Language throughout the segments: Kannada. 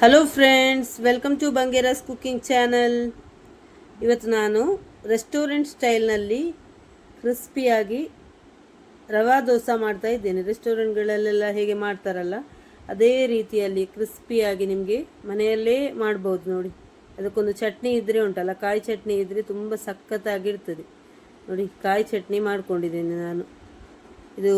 Hello friends, welcome to Bangera's cooking channel. ಇವತ್ತು ನಾನು ರೆಸ್ಟೋರೆಂಟ್ ಸ್ಟೈಲ್ನಲ್ಲಿ ಕ್ರಿಸ್ಪಿಯಾಗಿ ರವಾ ದೋಸೆ ಮಾಡ್ತಾ ಇದ್ದೇನೆ. ರೆಸ್ಟೋರೆಂಟ್ಗಳಲ್ಲೆಲ್ಲ ಹೇಗೆ ಮಾಡ್ತಾರಲ್ಲ ಅದೇ ರೀತಿಯಲ್ಲಿ ಕ್ರಿಸ್ಪಿಯಾಗಿ ನಿಮಗೆ ಮನೆಯಲ್ಲೇ ಮಾಡ್ಬೋದು ನೋಡಿ. ಅದಕ್ಕೊಂದು ಚಟ್ನಿ ಇದ್ದರೆ ಉಂಟಲ್ಲ, ಕಾಯಿ ಚಟ್ನಿ ಇದ್ದರೆ ತುಂಬ ಸಖತ್ತಾಗಿರ್ತದೆ ನೋಡಿ. ಕಾಯಿ ಚಟ್ನಿ ಮಾಡ್ಕೊಂಡಿದ್ದೇನೆ ನಾನು. ಇದು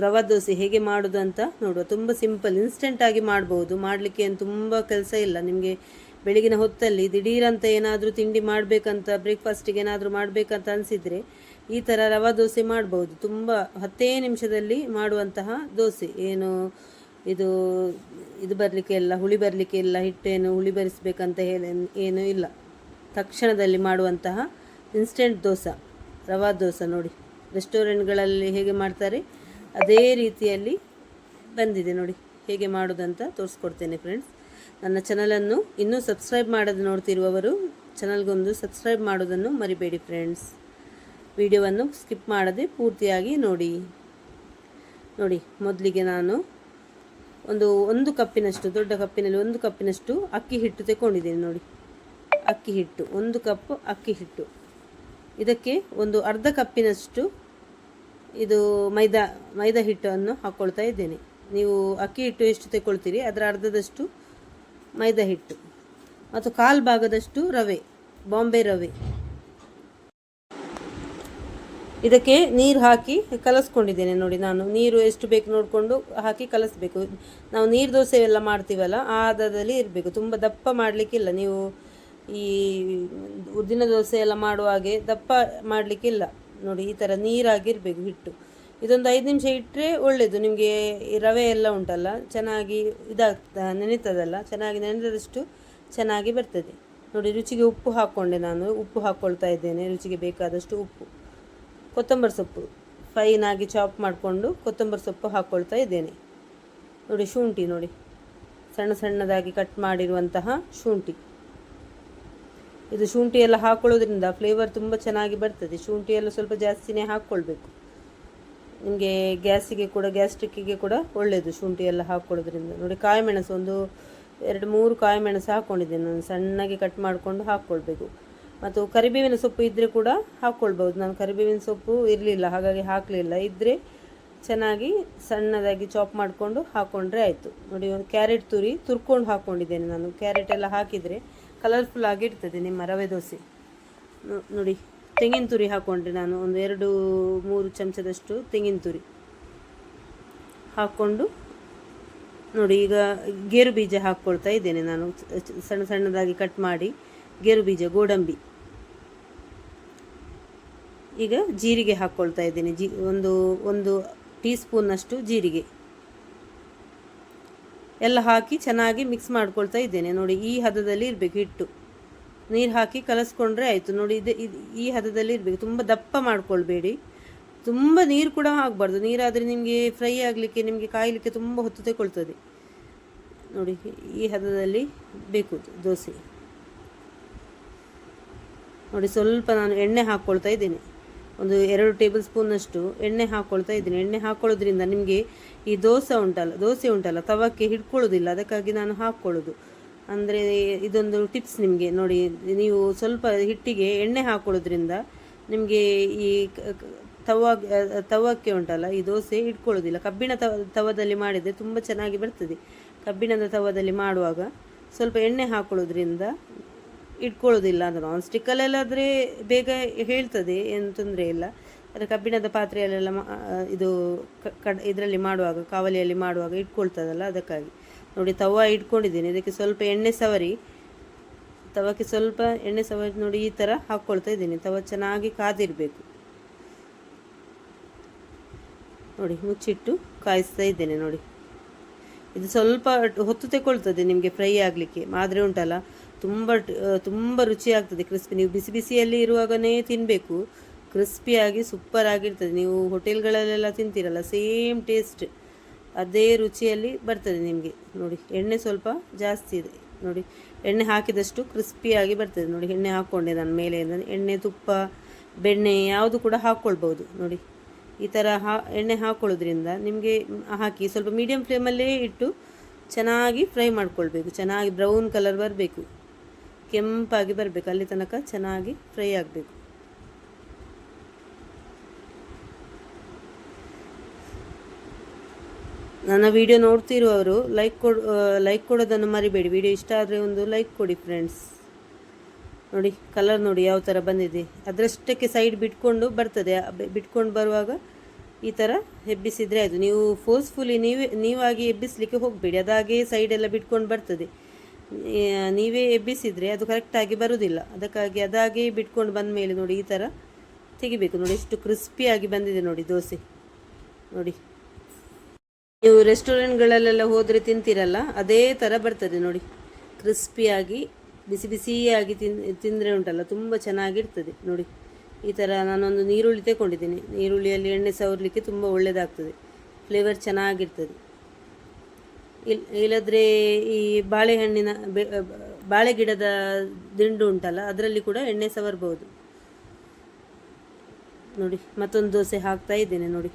ರವಾ ದೋಸೆ ಹೇಗೆ ಮಾಡೋದು ಅಂತ ನೋಡುವ. ತುಂಬ ಸಿಂಪಲ್, ಇನ್ಸ್ಟೆಂಟಾಗಿ ಮಾಡ್ಬೋದು. ಮಾಡಲಿಕ್ಕೆ ಏನು ತುಂಬ ಕೆಲಸ ಇಲ್ಲ. ನಿಮಗೆ ಬೆಳಗಿನ ಹೊತ್ತಲ್ಲಿ ದಿಢೀರಂತ ಏನಾದರೂ ತಿಂಡಿ ಮಾಡಬೇಕಂತ, ಬ್ರೇಕ್ಫಾಸ್ಟಿಗೆ ಏನಾದರೂ ಮಾಡಬೇಕಂತ ಅನಿಸಿದರೆ ಈ ಥರ ರವಾ ದೋಸೆ ಮಾಡ್ಬೋದು. ತುಂಬ 10 ನಿಮಿಷದಲ್ಲಿ ಮಾಡುವಂತಹ ದೋಸೆ. ಏನು ಇದು ಇದು ಬರಲಿಕ್ಕೆ ಇಲ್ಲ, ಹುಳಿ ಬರಲಿಕ್ಕೆ ಇಲ್ಲ, ಹಿಟ್ಟೇನು ಹುಳಿ ಬರಿಸಬೇಕಂತ ಹೇಳಿ ಏನೂ ಇಲ್ಲ. ತಕ್ಷಣದಲ್ಲಿ ಮಾಡುವಂತಹ ಇನ್ಸ್ಟೆಂಟ್ ದೋಸೆ, ರವಾ ದೋಸೆ ನೋಡಿ. ರೆಸ್ಟೋರೆಂಟ್ಗಳಲ್ಲಿ ಹೇಗೆ ಮಾಡ್ತಾರೆ ಅದೇ ರೀತಿಯಲ್ಲಿ ಬಂದಿದೆ ನೋಡಿ. ಹೇಗೆ ಮಾಡೋದಂತ ತೋರಿಸ್ಕೊಡ್ತೇನೆ ಫ್ರೆಂಡ್ಸ್. ನನ್ನ ಚಾನಲನ್ನು ಇನ್ನೂ ಸಬ್ಸ್ಕ್ರೈಬ್ ಮಾಡೋದು ನೋಡ್ತಿರುವವರು ಚಾನಲ್ಗೊಂದು ಸಬ್ಸ್ಕ್ರೈಬ್ ಮಾಡೋದನ್ನು ಮರಿಬೇಡಿ ಫ್ರೆಂಡ್ಸ್. ವಿಡಿಯೋವನ್ನು ಸ್ಕಿಪ್ ಮಾಡದೆ ಪೂರ್ತಿಯಾಗಿ ನೋಡಿ. ಮೊದಲಿಗೆ ನಾನು ಒಂದು ಕಪ್ಪಿನಷ್ಟು, ದೊಡ್ಡ ಕಪ್ಪಿನಲ್ಲಿ 1 ಕಪ್ಪಿನಷ್ಟು ಅಕ್ಕಿ ಹಿಟ್ಟು ತಗೊಂಡಿದ್ದೇನೆ ನೋಡಿ. ಅಕ್ಕಿ ಹಿಟ್ಟು 1 ಕಪ್ ಅಕ್ಕಿ ಹಿಟ್ಟು. ಇದಕ್ಕೆ ಒಂದು ಅರ್ಧ ಕಪ್ಪಿನಷ್ಟು ಇದು ಮೈದಾ ಹಿಟ್ಟನ್ನು ಹಾಕ್ಕೊಳ್ತಾ ಇದ್ದೇನೆ. ನೀವು ಅಕ್ಕಿ ಹಿಟ್ಟು ಎಷ್ಟು ತಗೊಳ್ತೀರಿ ಅದರ ಅರ್ಧದಷ್ಟು ಮೈದಾ ಹಿಟ್ಟು ಮತ್ತು 1/4 ಭಾಗದಷ್ಟು ರವೆ, ಬಾಂಬೆ ರವೆ. ಇದಕ್ಕೆ ನೀರು ಹಾಕಿ ಕಲಸ್ಕೊಂಡಿದ್ದೇನೆ ನೋಡಿ. ನಾನು ನೀರು ಎಷ್ಟು ಬೇಕು ನೋಡಿಕೊಂಡು ಹಾಕಿ ಕಲಿಸ್ಬೇಕು. ನಾವು ನೀರು ದೋಸೆ ಎಲ್ಲ ಮಾಡ್ತೀವಲ್ಲ ಆ ಹದದಲ್ಲಿ ಇರಬೇಕು. ತುಂಬ ದಪ್ಪ ಮಾಡಲಿಕ್ಕಿಲ್ಲ. ನೀವು ಈ ಉದ್ದಿನ ದೋಸೆ ಎಲ್ಲ ಮಾಡುವ ಹಾಗೆ ದಪ್ಪ ಮಾಡಲಿಕ್ಕಿಲ್ಲ ನೋಡಿ. ಈ ಥರ ನೀರಾಗಿರಬೇಕು ಹಿಟ್ಟು. ಇದೊಂದು 5 ನಿಮಿಷ ಇಟ್ಟರೆ ಒಳ್ಳೆಯದು. ನಿಮಗೆ ರವೆ ಎಲ್ಲ ಉಂಟಲ್ಲ ಚೆನ್ನಾಗಿ ನೆನೀತದಲ್ಲ, ಚೆನ್ನಾಗಿ ನೆನೆದಷ್ಟು ಚೆನ್ನಾಗಿ ಬರ್ತದೆ ನೋಡಿ. ರುಚಿಗೆ ಉಪ್ಪು ಹಾಕ್ಕೊಂಡೆ ನಾನು. ಉಪ್ಪು ಹಾಕ್ಕೊಳ್ತಾ ಇದ್ದೇನೆ, ರುಚಿಗೆ ಬೇಕಾದಷ್ಟು ಉಪ್ಪು. ಕೊತ್ತಂಬರಿ ಸೊಪ್ಪು ಫೈನಾಗಿ ಚಾಪ್ ಮಾಡಿಕೊಂಡು ಕೊತ್ತಂಬರಿ ಸೊಪ್ಪು ಹಾಕ್ಕೊಳ್ತಾ ಇದ್ದೇನೆ ನೋಡಿ. ಶುಂಠಿ ನೋಡಿ, ಸಣ್ಣದಾಗಿ ಕಟ್ ಮಾಡಿರುವಂತಹ ಶುಂಠಿ. ಇದು ಶುಂಠಿ ಎಲ್ಲ ಹಾಕ್ಕೊಳ್ಳೋದ್ರಿಂದ ಫ್ಲೇವರ್ ತುಂಬ ಚೆನ್ನಾಗಿ ಬರ್ತದೆ. ಶುಂಠಿ ಎಲ್ಲ ಸ್ವಲ್ಪ ಜಾಸ್ತಿನೇ ಹಾಕ್ಕೊಳ್ಬೇಕು. ನಿಮಗೆ ಗ್ಯಾಸ್ಟ್ರಿಕ್ಕಿಗೆ ಕೂಡ ಒಳ್ಳೆಯದು ಶುಂಠಿ ಎಲ್ಲ ಹಾಕ್ಕೊಳ್ಳೋದ್ರಿಂದ ನೋಡಿ. ಕಾಯಿ ಮೆಣಸು ಒಂದು 2-3 ಕಾಯಿ ಮೆಣಸು ಹಾಕ್ಕೊಂಡಿದ್ದೇನೆ ನಾನು. ಸಣ್ಣಗೆ ಕಟ್ ಮಾಡಿಕೊಂಡು ಹಾಕ್ಕೊಳ್ಬೇಕು. ಮತ್ತು ಕರಿಬೇವಿನ ಸೊಪ್ಪು ಇದ್ದರೆ ಕೂಡ ಹಾಕ್ಕೊಳ್ಬೋದು. ನಾನು ಕರಿಬೇವಿನ ಸೊಪ್ಪು ಇರಲಿಲ್ಲ ಹಾಗಾಗಿ ಹಾಕಲಿಲ್ಲ. ಇದ್ದರೆ ಚೆನ್ನಾಗಿ ಸಣ್ಣದಾಗಿ ಚಾಪ್ ಮಾಡಿಕೊಂಡು ಹಾಕ್ಕೊಂಡ್ರೆ ಆಯಿತು ನೋಡಿ. ಒಂದು ಕ್ಯಾರೆಟ್ ತುರ್ಕೊಂಡು ಹಾಕ್ಕೊಂಡಿದ್ದೇನೆ ನಾನು. ಕ್ಯಾರೆಟ್ ಎಲ್ಲ ಹಾಕಿದರೆ ಕಲರ್ಫುಲ್ ಆಗಿರ್ತದೆ ನಿಮ್ಮ ರವೆ ದೋಸೆ ನೋಡಿ. ತೆಂಗಿನ ತುರಿ ಹಾಕ್ಕೊಂಡ್ರೆ ನಾನು ಒಂದು 2-3 ಚಮಚದಷ್ಟು ತೆಂಗಿನ ತುರಿ ಹಾಕ್ಕೊಂಡು ನೋಡಿ. ಈಗ ಗೇರು ಬೀಜ ಹಾಕ್ಕೊಳ್ತಾ ಇದ್ದೇನೆ ನಾನು. ಸಣ್ಣದಾಗಿ ಕಟ್ ಮಾಡಿ ಗೇರು ಬೀಜ, ಗೋಡಂಬಿ. ಈಗ ಜೀರಿಗೆ ಹಾಕ್ಕೊಳ್ತಾ ಇದ್ದೇನೆ. ಒಂದು ಟೀ ಸ್ಪೂನ್ನಷ್ಟು ಜೀರಿಗೆ ಎಲ್ಲ ಹಾಕಿ ಚೆನ್ನಾಗಿ ಮಿಕ್ಸ್ ಮಾಡ್ಕೊಳ್ತಾ ಇದ್ದೇನೆ ನೋಡಿ. ಈ ಹದದಲ್ಲಿ ಇರಬೇಕು ಹಿಟ್ಟು. ನೀರು ಹಾಕಿ ಕಲಸ್ಕೊಂಡ್ರೆ ಆಯಿತು ನೋಡಿ. ಈ ಹದದಲ್ಲಿ ಇರಬೇಕು. ತುಂಬ ದಪ್ಪ ಮಾಡ್ಕೊಳ್ಬೇಡಿ, ತುಂಬ ನೀರು ಕೂಡ ಆಗಬಾರ್ದು. ನೀರಾದರೆ ನಿಮಗೆ ಫ್ರೈ ಆಗಲಿಕ್ಕೆ, ನಿಮಗೆ ಕಾಯಲಿಕ್ಕೆ ತುಂಬ ಹೊತ್ತು ತಗೊಳ್ತದೆ ನೋಡಿ. ಈ ಹದದಲ್ಲಿ ಬೇಕು ದೋಸೆ ನೋಡಿ. ಸ್ವಲ್ಪ ನಾನು ಎಣ್ಣೆ ಹಾಕ್ಕೊಳ್ತಾ ಇದ್ದೇನೆ. ಒಂದು 2 ಟೇಬಲ್ ಸ್ಪೂನ್ನಷ್ಟು ಎಣ್ಣೆ ಹಾಕ್ಕೊಳ್ತಾ ಇದ್ದೀನಿ. ಎಣ್ಣೆ ಹಾಕ್ಕೊಳ್ಳೋದ್ರಿಂದ ನಿಮಗೆ ಈ ದೋಸೆ ಉಂಟಲ್ಲ ತವಕ್ಕೆ ಹಿಡ್ಕೊಳ್ಳೋದಿಲ್ಲ. ಅದಕ್ಕಾಗಿ ನಾನು ಹಾಕ್ಕೊಳ್ಳೋದು. ಅಂದರೆ ಇದೊಂದು ಟಿಪ್ಸ್ ನಿಮಗೆ ನೋಡಿ. ನೀವು ಸ್ವಲ್ಪ ಹಿಟ್ಟಿಗೆ ಎಣ್ಣೆ ಹಾಕ್ಕೊಳ್ಳೋದ್ರಿಂದ ನಿಮಗೆ ಈ ತವಕ್ಕೆ ಉಂಟಲ್ಲ ಈ ದೋಸೆ ಹಿಡ್ಕೊಳ್ಳೋದಿಲ್ಲ. ಕಬ್ಬಿಣ ತವದಲ್ಲಿ ಮಾಡಿದರೆ ತುಂಬ ಚೆನ್ನಾಗಿ ಬರ್ತದೆ. ಕಬ್ಬಿಣದ ತವದಲ್ಲಿ ಮಾಡುವಾಗ ಸ್ವಲ್ಪ ಎಣ್ಣೆ ಹಾಕ್ಕೊಳ್ಳೋದ್ರಿಂದ ಇಟ್ಕೊಳ್ಳೋದಿಲ್ಲ. ಅದು ನಾನ್ ಸ್ಟಿಕ್ಕಲ್ಲೆಲ್ಲಾದರೆ ಬೇಗ ಹೇಳ್ತದೆ, ಏನು ತೊಂದರೆ ಇಲ್ಲ. ಆದರೆ ಕಬ್ಬಿಣದ ಪಾತ್ರೆಯಲ್ಲೆಲ್ಲ ಇದು ಇದರಲ್ಲಿ ಮಾಡುವಾಗ, ಕಾವಲಿಯಲ್ಲಿ ಮಾಡುವಾಗ ಇಟ್ಕೊಳ್ತದಲ್ಲ, ಅದಕ್ಕಾಗಿ ನೋಡಿ. ತವ ಇಟ್ಕೊಂಡಿದ್ದೀನಿ. ಇದಕ್ಕೆ ಸ್ವಲ್ಪ ಎಣ್ಣೆ ಸವರಿ, ತವಕ್ಕೆ ಸ್ವಲ್ಪ ಎಣ್ಣೆ ಸವರಿ ನೋಡಿ ಈ ಥರ ಹಾಕ್ಕೊಳ್ತಾ ಇದ್ದೀನಿ. ತವ ಚೆನ್ನಾಗಿ ಕಾದಿರಬೇಕು ನೋಡಿ. ಮುಚ್ಚಿಟ್ಟು ಕಾಯಿಸ್ತಾ ಇದ್ದೇನೆ ನೋಡಿ. ಇದು ಸ್ವಲ್ಪ ಹೊತ್ತು ತಗೊಳ್ತದೆ ನಿಮಗೆ ಫ್ರೈ ಆಗಲಿಕ್ಕೆ. ಆದರೆ ಉಂಟಲ್ಲ ತುಂಬ ರುಚಿಯಾಗ್ತದೆ, ಕ್ರಿಸ್ಪಿ. ನೀವು ಬಿಸಿಯಲ್ಲಿ ಇರುವಾಗಲೇ ತಿನ್ನಬೇಕು. ಕ್ರಿಸ್ಪಿಯಾಗಿ ಸೂಪರ್ ಆಗಿರ್ತದೆ. ನೀವು ಹೋಟೆಲ್ಗಳಲ್ಲೆಲ್ಲ ತಿಂತೀರಲ್ಲ, ಸೇಮ್ ಟೇಸ್ಟ್ ಅದೇ ರುಚಿಯಲ್ಲಿ ಬರ್ತದೆ ನಿಮಗೆ ನೋಡಿ. ಎಣ್ಣೆ ಸ್ವಲ್ಪ ಜಾಸ್ತಿ ಇದೆ ನೋಡಿ. ಎಣ್ಣೆ ಹಾಕಿದಷ್ಟು ಕ್ರಿಸ್ಪಿಯಾಗಿ ಬರ್ತದೆ ನೋಡಿ. ಎಣ್ಣೆ ಹಾಕ್ಕೊಂಡೆ ನಾನು ಮೇಲೆ. ಎಣ್ಣೆ, ತುಪ್ಪ, ಬೆಣ್ಣೆ ಯಾವುದು ಕೂಡ ಹಾಕ್ಕೊಳ್ಬೋದು ನೋಡಿ. ಈ ಥರ ಎಣ್ಣೆ ಹಾಕ್ಕೊಳ್ಳೋದ್ರಿಂದ ನಿಮಗೆ ಹಾಕಿ ಸ್ವಲ್ಪ ಮೀಡಿಯಮ್ ಫ್ಲೇಮಲ್ಲೇ ಇಟ್ಟು ಚೆನ್ನಾಗಿ ಫ್ರೈ ಮಾಡ್ಕೊಳ್ಬೇಕು, ಚೆನ್ನಾಗಿ ಬ್ರೌನ್ ಕಲರ್ ಬರಬೇಕು, ಕೆಂಪಾಗಿ ಬರಬೇಕು, ಅಲ್ಲಿ ತನಕ ಚೆನ್ನಾಗಿ ಫ್ರೈ ಆಗಬೇಕು. ನನ್ನ ವಿಡಿಯೋ ನೋಡ್ತಿರುವವರು ಲೈಕ್ ಕೊಡೋದನ್ನು ಮರಿಬೇಡಿ. ವಿಡಿಯೋ ಇಷ್ಟ ಆದರೆ ಒಂದು ಲೈಕ್ ಕೊಡಿ ಫ್ರೆಂಡ್ಸ್. ನೋಡಿ ಕಲರ್ ನೋಡಿ ಯಾವ ಥರ ಬಂದಿದೆ. ಅದರಷ್ಟಕ್ಕೆ ಸೈಡ್ ಬಿಟ್ಕೊಂಡು ಬರ್ತದೆ, ಬಿಟ್ಕೊಂಡು ಬರುವಾಗ ಈ ಥರ ಎಬ್ಬಿಸಿದರೆ ಆಯಿತು. ನೀವು ಫೋರ್ಸ್ಫುಲಿ ನೀವಾಗಿ ಎಬ್ಬಿಸಲಿಕ್ಕೆ ಹೋಗಬೇಡಿ, ಅದಾಗೆ ಸೈಡೆಲ್ಲ ಬಿಟ್ಕೊಂಡು ಬರ್ತದೆ. ನೀವೇ ಎಬ್ಬಿಸಿದರೆ ಅದು ಕರೆಕ್ಟಾಗಿ ಬರೋದಿಲ್ಲ. ಅದಕ್ಕಾಗಿ ಅದಾಗೆ ಬಿಟ್ಕೊಂಡು ಬಂದ ಮೇಲೆ ನೋಡಿ ಈ ಥರ ತೆಗಿಬೇಕು. ನೋಡಿ ಎಷ್ಟು ಕ್ರಿಸ್ಪಿಯಾಗಿ ಬಂದಿದೆ ನೋಡಿ ದೋಸೆ. ನೋಡಿ ನೀವು ರೆಸ್ಟೋರೆಂಟ್ಗಳಲ್ಲೆಲ್ಲ ಹೋದರೆ ತಿಂತೀರಲ್ಲ, ಅದೇ ಥರ ಬರ್ತದೆ ನೋಡಿ. ಕ್ರಿಸ್ಪಿಯಾಗಿ ಬಿಸಿ ಬಿಸಿಯಾಗಿ ತಿಂದರೆ ಉಂಟಲ್ಲ, ತುಂಬ ಚೆನ್ನಾಗಿರ್ತದೆ ನೋಡಿ. ಈ ಥರ ನಾನೊಂದು ನೀರುಳ್ಳಿ ತಗೊಂಡಿದ್ದೀನಿ. ನೀರುಳ್ಳಿಯಲ್ಲಿ ಎಣ್ಣೆ ಸವರಲಿಕ್ಕೆ ತುಂಬ ಒಳ್ಳೆಯದಾಗ್ತದೆ, ಫ್ಲೇವರ್ ಚೆನ್ನಾಗಿರ್ತದೆ. ಇಲ್ಲದ್ರೆ ಈ ಬಾಳೆಹಣ್ಣಿನ ಬಾಳೆ ಗಿಡದ ದಿಂಡು ಉಂಟಲ್ಲ, ಅದರಲ್ಲಿ ಕೂಡ ಎಣ್ಣೆ ಸವರ್ಬೋದು ನೋಡಿ. ಮತ್ತೊಂದು ದೋಸೆ ಹಾಕ್ತಾ ಇದ್ದೇನೆ ನೋಡಿ.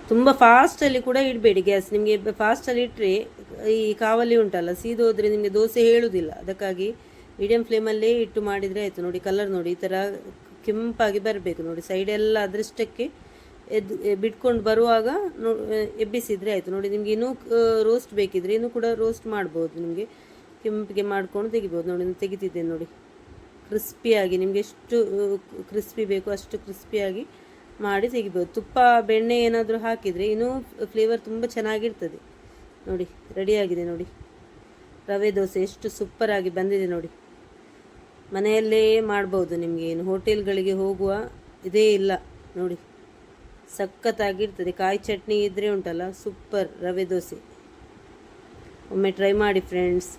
ತುಂಬ ಫಾಸ್ಟಲ್ಲಿ ಕೂಡ ಇಡಬೇಡಿ ಗ್ಯಾಸ್. ನಿಮಗೆ ಫಾಸ್ಟಲ್ಲಿ ಇಟ್ಟರೆ ಈ ಕಾವಲಿ ಉಂಟಲ್ಲ ಸೀದೋದ್ರೆ ನಿಮಗೆ ದೋಸೆ ಹೇಳುವುದಿಲ್ಲ. ಅದಕ್ಕಾಗಿ ಮೀಡಿಯಮ್ ಫ್ಲೇಮಲ್ಲೇ ಇಟ್ಟು ಮಾಡಿದರೆ ಆಯಿತು. ನೋಡಿ ಕಲರ್ ನೋಡಿ ಈ ಥರ ಕೆಂಪಾಗಿ ಬರಬೇಕು ನೋಡಿ. ಸೈಡೆಲ್ಲ ಅದರಷ್ಟಕ್ಕೆ ಬಿಟ್ಕೊಂಡು ಬರುವಾಗ ಎಬ್ಬಿಸಿದರೆ ಆಯಿತು ನೋಡಿ. ನಿಮಗೆ ಇನ್ನೂ ರೋಸ್ಟ್ ಬೇಕಿದ್ರೆ ಇನ್ನೂ ಕೂಡ ರೋಸ್ಟ್ ಮಾಡ್ಬೋದು. ನಿಮಗೆ ಕೆಂಪಿಗೆ ಮಾಡ್ಕೊಂಡು ತೆಗಿಬೋದು ನೋಡಿ. ನಾನು ತೆಗಿತಿದ್ದೇನೆ ನೋಡಿ. ಕ್ರಿಸ್ಪಿಯಾಗಿ ನಿಮಗೆ ಎಷ್ಟು ಕ್ರಿಸ್ಪಿ ಬೇಕು ಅಷ್ಟು ಕ್ರಿಸ್ಪಿಯಾಗಿ ಮಾಡಿ ತೆಗಿಬೋದು. ತುಪ್ಪ ಬೆಣ್ಣೆ ಏನಾದರೂ ಹಾಕಿದರೆ ಇನ್ನೂ ಫ್ಲೇವರ್ ತುಂಬ ಚೆನ್ನಾಗಿರ್ತದೆ ನೋಡಿ. ರೆಡಿಯಾಗಿದೆ ನೋಡಿ. ರವೆ ದೋಸೆ ಎಷ್ಟು ಸೂಪರಾಗಿ ಬಂದಿದೆ ನೋಡಿ. ಮನೆಯಲ್ಲೇ ಮಾಡ್ಬೋದು, ನಿಮಗೆ ಏನು ಹೋಟೆಲ್ಗಳಿಗೆ ಹೋಗುವ ಇದೇ ಇಲ್ಲ ನೋಡಿ. ಸಖತ್ತಾಗಿರ್ತದೆ. ಕಾಯಿ ಚಟ್ನಿ ಇದ್ದರೆ ಉಂಟಲ್ಲ ಸೂಪರ್ ರವೆ ದೋಸೆ. ಒಮ್ಮೆ ಟ್ರೈ ಮಾಡಿ ಫ್ರೆಂಡ್ಸ್.